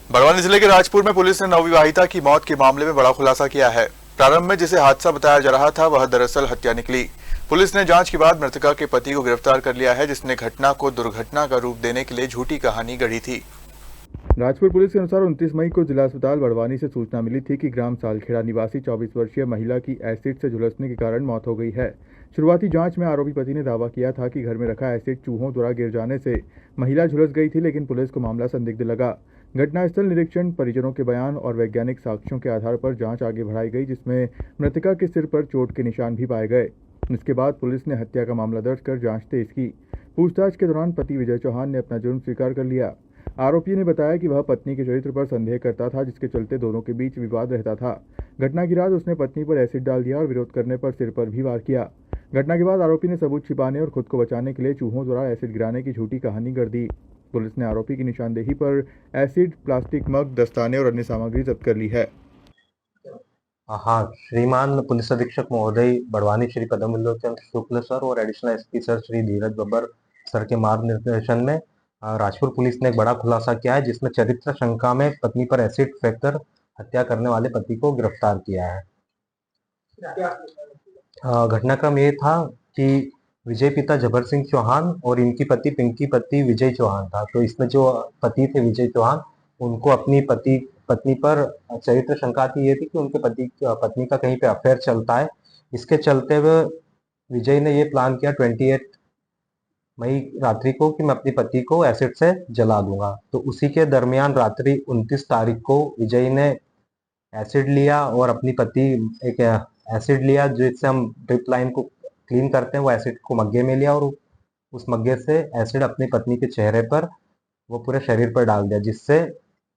बड़वानी जिले के राजपुर में पुलिस ने नवविवाहिता की मौत के मामले में बड़ा खुलासा किया है। प्रारंभ में जिसे हादसा बताया जा रहा था वह दरअसल हत्या निकली। पुलिस ने जांच के बाद मृतका के पति को गिरफ्तार कर लिया है, जिसने घटना को दुर्घटना का रूप देने के लिए झूठी कहानी गढ़ी थी। राजपुर पुलिस के अनुसार 29 मई को जिला अस्पताल बड़वानी से सूचना मिली थी कि ग्राम सालखेड़ा निवासी 24 वर्षीय महिला की एसिड से झुलसने के कारण मौत हो गई है। शुरुआती जांच में आरोपी पति ने दावा किया था कि घर में रखा एसिड चूहों द्वारा गिर जाने से महिला झुलस गई थी, लेकिन पुलिस को मामला संदिग्ध लगा। घटनास्थल निरीक्षण, परिजनों के बयान और वैज्ञानिक साक्ष्यों के आधार पर जांच आगे बढ़ाई गई, जिसमें मृतका के सिर पर चोट के निशान भी पाए गए। इसके बाद पुलिस ने हत्या का मामला दर्ज कर जांच तेज की। पूछताछ के दौरान पति विजय चौहान ने अपना जुर्म स्वीकार कर लिया। आरोपी ने बताया कि वह पत्नी के चरित्र पर संदेह करता था, जिसके चलते दोनों के बीच विवाद रहता था। घटना की रात उसने पत्नी पर एसिड डाल दिया और विरोध करने पर सिर पर भी वार किया। घटना के बाद आरोपी ने सबूत छिपाने और खुद को बचाने के लिए चूहों द्वारा एसिड गिराने की झूठी कहानी गढ़ दी। पुलिस ने आरोपी की निशानदेही पर एसिड, प्लास्टिक मग, दस्ताने और अन्य सामग्री जब्त कर ली है। हाँ, श्रीमान पुलिस अधीक्षक महोदय बड़वानी श्री पद्मविलोचन शुक्ल सर और एडिशनल एसपी सर श्री धीरज बब्बर सर के मार्गदर्शन में राजपुर पुलिस ने एक बड़ा खुलासा किया है, जिसमें चरित्र शंका में पत्नी पर एसिड फेंककर हत्या करने वाले पति को गिरफ्तार किया है। घटनाक्रम ये था कि विजय पिता जबर सिंह चौहान और इनकी पति पिंकी पति विजय चौहान था। तो इसमें जो पति थे विजय चौहान, उनको अपनी पत्नी पर चरित्र शंका थी, ये थी कि उनके पत्नी का कहीं पे अफेयर चलता है। इसके चलते हुए विजय ने ये प्लान किया 28 मई रात्रि को कि मैं अपनी पति को एसिड से जला दूंगा। तो उसी के दरमियान रात्रि 29 तारीख को विजय ने एसिड लिया और अपनी पति एक एसिड लिया जिससे हम ड्रिप लाइन को क्लीन करते हैं, वो एसिड को मग्गे में लिया और उस मग्गे से एसिड अपनी पत्नी के चेहरे पर, वो पूरे शरीर पर डाल दिया, जिससे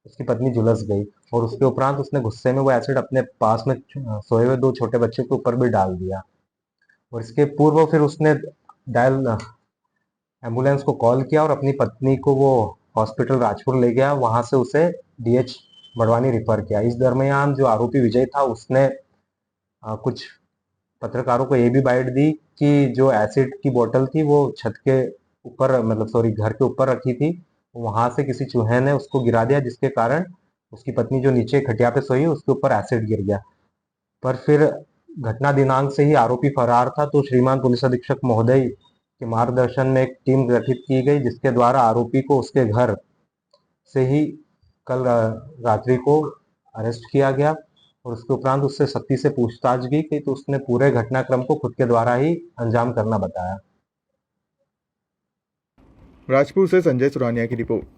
उसकी पत्नी झुलस गई। और उसके उपरांत उसने गुस्से में वो एसिड अपने पास में सोए हुए 2 छोटे बच्चों के ऊपर भी डाल दिया। और इसके पूर्व फिर उसने डायल एम्बुलेंस को कॉल किया और अपनी पत्नी को वो हॉस्पिटल राजपुर ले गया। वहां से उसे डीएच बड़वानी रिफर किया। इस दरमियान जो आरोपी विजय था उसने कुछ पत्रकारों को ये भी बाइट दी कि जो एसिड की बोतल थी वो छत के ऊपर, मतलब सॉरी घर के ऊपर रखी थी, वहां से किसी चूहे ने उसको गिरा दिया, जिसके कारण उसकी पत्नी जो नीचे खटिया पे सोई उसके ऊपर एसिड गिर गया। पर फिर घटना दिनांक से ही आरोपी फरार था। तो श्रीमान पुलिस अधीक्षक महोदय के मार्गदर्शन में एक टीम गठित की गई, जिसके द्वारा आरोपी को उसके घर से ही कल रात्रि को अरेस्ट किया गया और उसके उपरांत उससे सख्ती से पूछताछ की गई। तो उसने पूरे घटनाक्रम को खुद के द्वारा ही अंजाम करना बताया। राजपुर से संजय सुरानिया की रिपोर्ट।